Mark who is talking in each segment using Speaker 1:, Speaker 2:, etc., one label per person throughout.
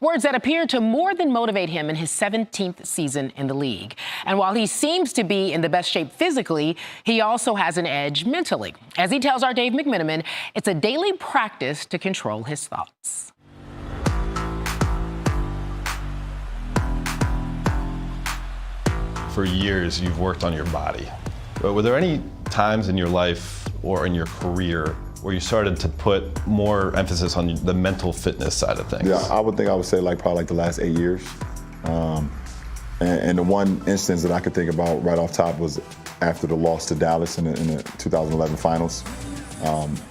Speaker 1: words that appear to more than motivate him in his 17th season in the league. And while he seems to be in the best shape physically, he also has an edge mentally. As he tells our Dave McMenamin, it's a daily practice to control his thoughts.
Speaker 2: For years, you've worked on your body. But were there any times in your life or in your career where you started to put more emphasis on the mental fitness side of things?
Speaker 3: Yeah, I would say probably the last 8 years. And the one instance that I could think about right off top was after the loss to Dallas in the 2011 finals.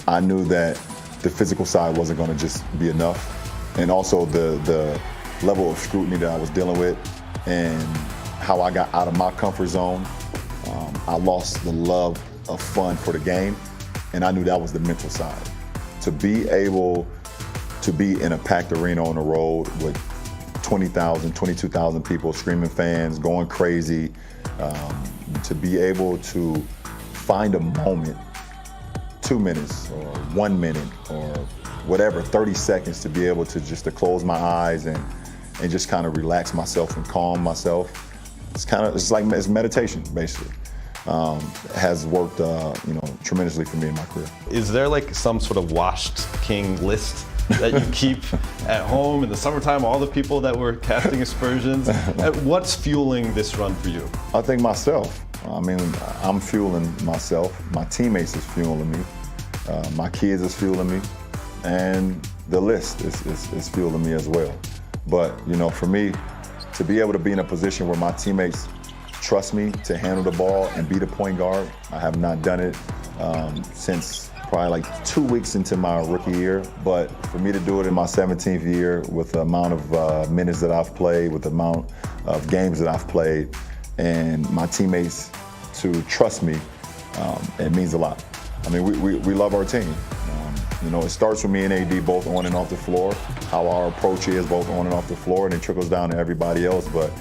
Speaker 3: I knew that the physical side wasn't going to just be enough. And also the level of scrutiny that I was dealing with and how I got out of my comfort zone. I lost the love of fun for the game, and I knew that was the mental side. To be able to be in a packed arena on the road with 20,000, 22,000 people, screaming fans, going crazy, to be able to find a moment, 2 minutes or 1 minute or whatever, 30 seconds to be able to just to close my eyes and just kind of relax myself and calm myself. It's meditation, basically. Has worked, tremendously for me in my career.
Speaker 2: Is there like some sort of washed king list that you keep at home in the summertime? All the people that were casting aspersions. What's fueling this run for you?
Speaker 3: I think myself. I mean, I'm fueling myself. My teammates is fueling me. My kids is fueling me, and the list is fueling me as well. But for me, to be able to be in a position where my teammates trust me to handle the ball and be the point guard, I have not done it since probably 2 weeks into my rookie year. But for me to do it in my 17th year with the amount of minutes that I've played, with the amount of games that I've played, and my teammates to trust me, it means a lot. I mean, we love our team. It starts with me and AD both on and off the floor, how our approach is both on and off the floor, and it trickles down to everybody else. But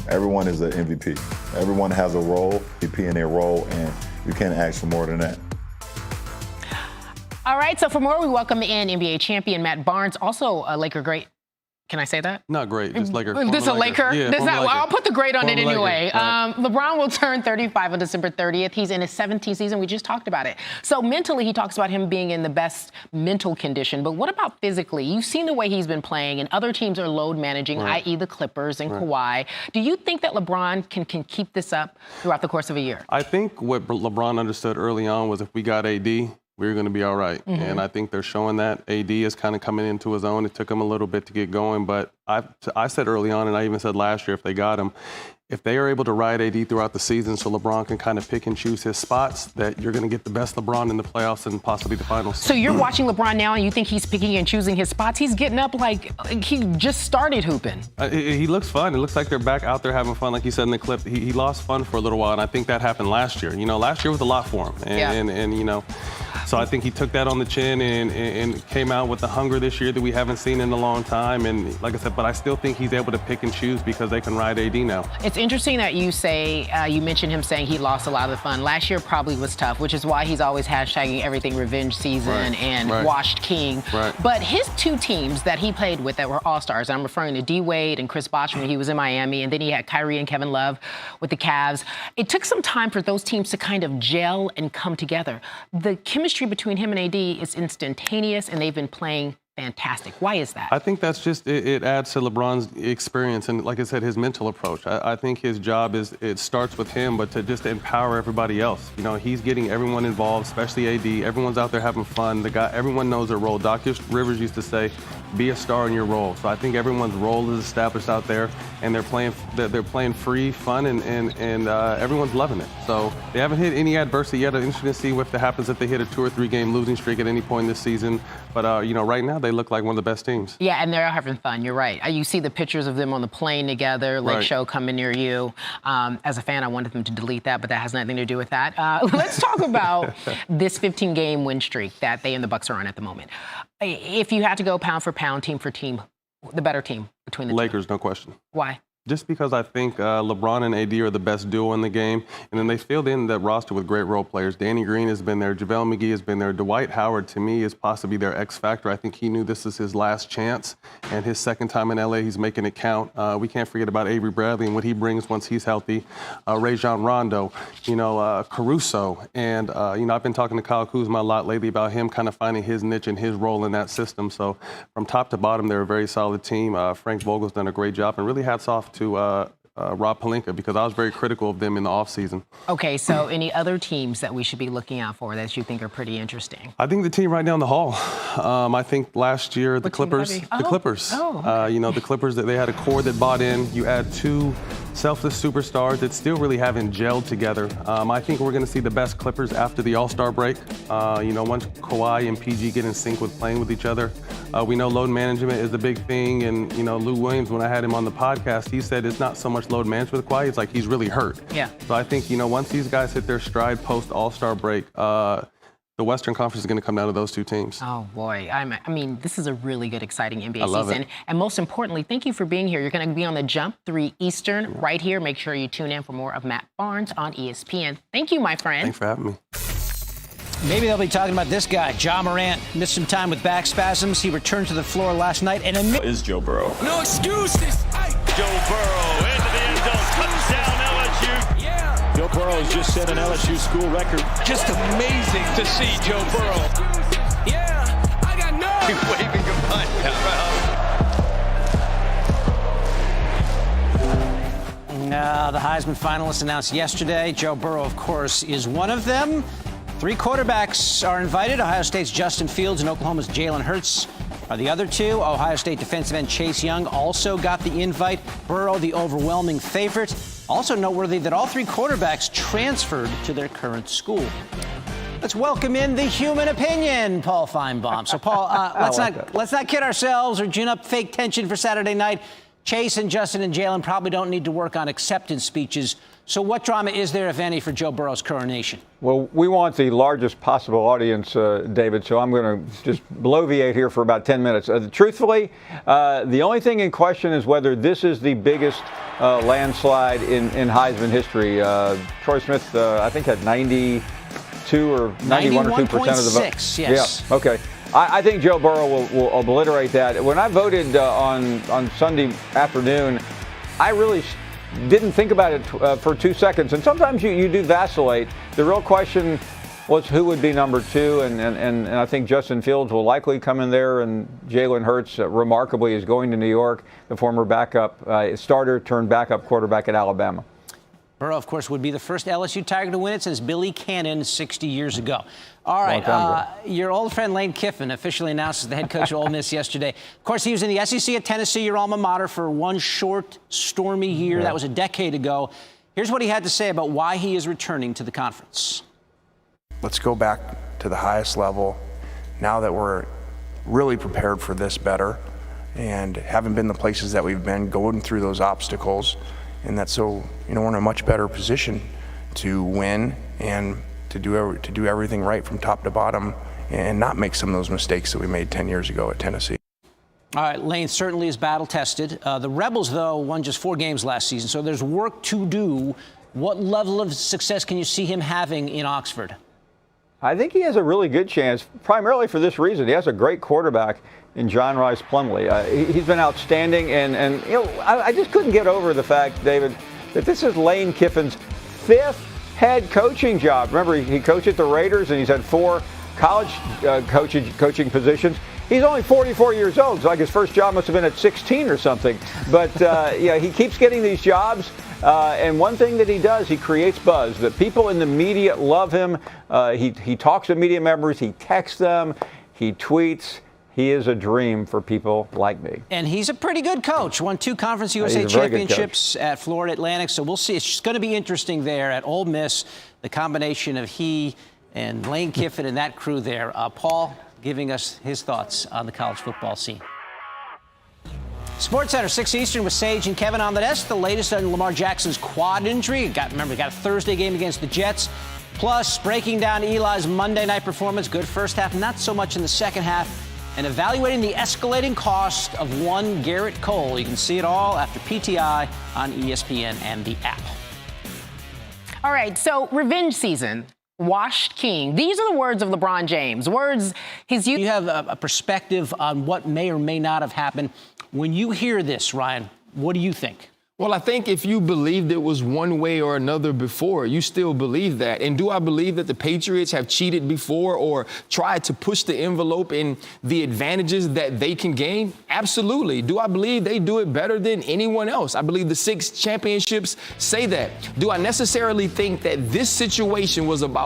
Speaker 3: everyone is an MVP. Everyone has a role, MVP in their role, and you can't ask for more than that.
Speaker 1: All right, so for more, we welcome in NBA champion Matt Barnes, also a Laker great. Can I say that?
Speaker 4: Not great, just Laker.
Speaker 1: This a Laker?
Speaker 4: Yeah,
Speaker 1: Well, I'll put the great on it anyway.
Speaker 4: Right.
Speaker 1: LeBron will turn 35 on December 30th. He's in his 17th season. We just talked about it. So mentally, he talks about him being in the best mental condition. But what about physically? You've seen the way he's been playing, and other teams are load managing, i.e. the Clippers and Kawhi. Do you think that LeBron can keep this up throughout the course of a year?
Speaker 4: I think what LeBron understood early on was if we got AD, we're going to be all right.
Speaker 1: Mm-hmm.
Speaker 4: And I think they're showing that. AD is kind of coming into his own. It took him a little bit to get going. But I said early on, and I even said last year, if they got him, if they are able to ride AD throughout the season so LeBron can kind of pick and choose his spots, that you're going to get the best LeBron in the playoffs and possibly the finals.
Speaker 1: So you're watching LeBron now and you think he's picking and choosing his spots? He's getting up like he just started hooping.
Speaker 4: He looks fun. It looks like they're back out there having fun. Like you said in the clip, he lost fun for a little while, and I think that happened last year. Last year was a lot for him. And so I think he took that on the chin and came out with the hunger this year that we haven't seen in a long time. And like I said, but I still think he's able to pick and choose because they can ride AD now.
Speaker 1: It's interesting that you say, you mentioned him saying he lost a lot of the fun. Last year probably was tough, which is why he's always hashtagging everything revenge season and washed king.
Speaker 4: Right.
Speaker 1: But his two teams that he played with that were all-stars, I'm referring to D. Wade and Chris Bosh when he was in Miami, and then he had Kyrie and Kevin Love with the Cavs. It took some time for those teams to kind of gel and come together. The chemistry between him and AD is instantaneous, and they've been playing fantastic. Why is that?
Speaker 4: I think that's just, it adds to LeBron's experience and, like I said, his mental approach. I think his job is, it starts with him, but to just empower everybody else. He's getting everyone involved, especially AD. Everyone's out there having fun. Everyone knows their role. Dr. Rivers used to say, be a star in your role. So I think everyone's role is established out there, and they're playing free, fun, and everyone's loving it. So they haven't hit any adversity yet. It's interesting to see if that happens if they hit a 2 or 3 game losing streak at any point this season. But right now they look like one of the best teams.
Speaker 1: Yeah, and they're having fun. You're right. You see the pictures of them on the plane together. Lake Show coming near you. As a fan, I wanted them to delete that, but that has nothing to do with that. Let's talk about this 15-game win streak that they and the Bucks are on at the moment. If you had to go pound for pound, team for team, the better team between the
Speaker 4: Lakers, no question.
Speaker 1: Why?
Speaker 4: just because I think LeBron and AD are the best duo in the game. And then they filled in that roster with great role players. Danny Green has been there. JaVale McGee has been there. Dwight Howard, to me, is possibly their X factor. I think he knew this is his last chance. And his second time in LA, he's making it count. We can't forget about Avery Bradley and what he brings once he's healthy. Rajon Rondo, Caruso. And, I've been talking to Kyle Kuzma a lot lately about him kind of finding his niche and his role in that system. So from top to bottom, they're a very solid team. Frank Vogel's done a great job. And really hats off to Rob Pelinka, because I was very critical of them in the offseason.
Speaker 1: Okay, so any other teams that we should be looking out for that you think are pretty interesting?
Speaker 4: I think the team right down the hall. I think last year the Clippers. The Clippers. The Clippers, that they had a core that bought in. You add two selfless superstars that still really haven't gelled together. I think we're going to see the best Clippers after the All-Star break. Once Kawhi and PG get in sync with playing with each other. We know load management is a big thing, and Lou Williams, when I had him on the podcast, he said it's not so much load management with Kawhi, it's like he's really hurt.
Speaker 1: Yeah.
Speaker 4: So I think once these guys hit their stride post All-Star break, the Western Conference is going to come down to those two teams.
Speaker 1: Oh, boy. This is a really good, exciting NBA
Speaker 4: I love
Speaker 1: season.
Speaker 4: it.
Speaker 1: And most importantly, thank you for being here. You're going to be on the Jump 3 Eastern right here. Make sure you tune in for more of Matt Barnes on ESPN. Thank you, my friend.
Speaker 4: Thanks for having me.
Speaker 5: Maybe they'll be talking about this guy, Ja Morant. Missed some time with back spasms. He returned to the floor last night. And
Speaker 6: is Joe Burrow.
Speaker 7: No excuses.
Speaker 8: Joe Burrow into the end zone, touchdown LSU.
Speaker 7: Yeah.
Speaker 6: Joe Burrow has just set an LSU school record.
Speaker 7: Just amazing to see Joe Burrow. Yeah, I got no.
Speaker 8: Waving goodbye.
Speaker 5: The Heisman finalists announced yesterday. Joe Burrow, of course, is one of them. 3 quarterbacks are invited. Ohio State's Justin Fields and Oklahoma's Jalen Hurts are the other two. Ohio State defensive end Chase Young also got the invite. Burrow, the overwhelming favorite. Also noteworthy that all 3 quarterbacks transferred to their current school. Let's welcome in the human opinion, Paul Feinbaum. So, Paul, let's not kid ourselves or gin up fake tension for Saturday night. Chase and Justin and Jalen probably don't need to work on acceptance speeches. So what drama is there, if any, for Joe Burrow's coronation?
Speaker 9: Well, we want the largest possible audience, David, so I'm going to just bloviate here for about 10 minutes. Truthfully, the only thing in question is whether this is the biggest landslide in Heisman history. Troy Smith, I think, had 92 or 91 or 2% of the vote.
Speaker 5: Yes.
Speaker 9: Yeah, okay. I think Joe Burrow will obliterate that. When I voted on Sunday afternoon, I really didn't think about it for 2 seconds. And sometimes you do vacillate. The real question was who would be number 2. And I think Justin Fields will likely come in there. And Jalen Hurts, remarkably, is going to New York, the former backup starter turned backup quarterback at Alabama.
Speaker 5: Burrow, of course, would be the first LSU Tiger to win it since Billy Cannon 60 years ago. All right, your old friend Lane Kiffin officially announced as the head coach of Ole Miss yesterday. Of course, he was in the SEC at Tennessee, your alma mater, for one short, stormy year. That was a decade ago. Here's what he had to say about why he is returning to the conference.
Speaker 10: Let's go back to the highest level now that we're really prepared for this better and haven't been the places that we've been, going through those obstacles. And that's so, we're in a much better position to win and to do everything right from top to bottom and not make some of those mistakes that we made 10 years ago at Tennessee.
Speaker 5: All right, Lane certainly is battle-tested. The Rebels, though, won just 4 games last season, so there's work to do. What level of success can you see him having in Oxford?
Speaker 9: I think he has a really good chance, primarily for this reason. He has a great quarterback in John Rice Plumlee. He's been outstanding, and I just couldn't get over the fact, David, that this is Lane Kiffin's 5th head coaching job. Remember, he coached at the Raiders, and he's had 4 college coaching positions. He's only 44 years old, so like his first job must have been at 16 or something. But he keeps getting these jobs. And one thing that he does, he creates buzz. The people in the media love him. He talks to media members. He texts them. He tweets. He is a dream for people like me.
Speaker 5: And he's a pretty good coach. Won 2 Conference USA championships at Florida Atlantic. So we'll see. It's just going to be interesting there at Ole Miss, the combination of he and Lane Kiffin and that crew there. Paul giving us his thoughts on the college football scene. SportsCenter 6 Eastern with Sage and Kevin on the desk. The latest on Lamar Jackson's quad injury. Remember, he got a Thursday game against the Jets. Plus, breaking down Eli's Monday night performance. Good first half, not so much in the second half. and evaluating the escalating cost of one Garrett Cole. You can see it all after PTI on ESPN and the app.
Speaker 1: All right, so revenge season. Washed king. These are the words of LeBron James. Words he's used.
Speaker 5: You have a perspective on what may or may not have happened. When you hear this, Ryan, what do you think?
Speaker 11: Well, I think if you believed it was one way or another before, you still believe that. And do I believe that the Patriots have cheated before or tried to push the envelope in the advantages that they can gain? Absolutely. Do I believe they do it better than anyone else? I believe the 6 championships say that. Do I necessarily think that this situation was about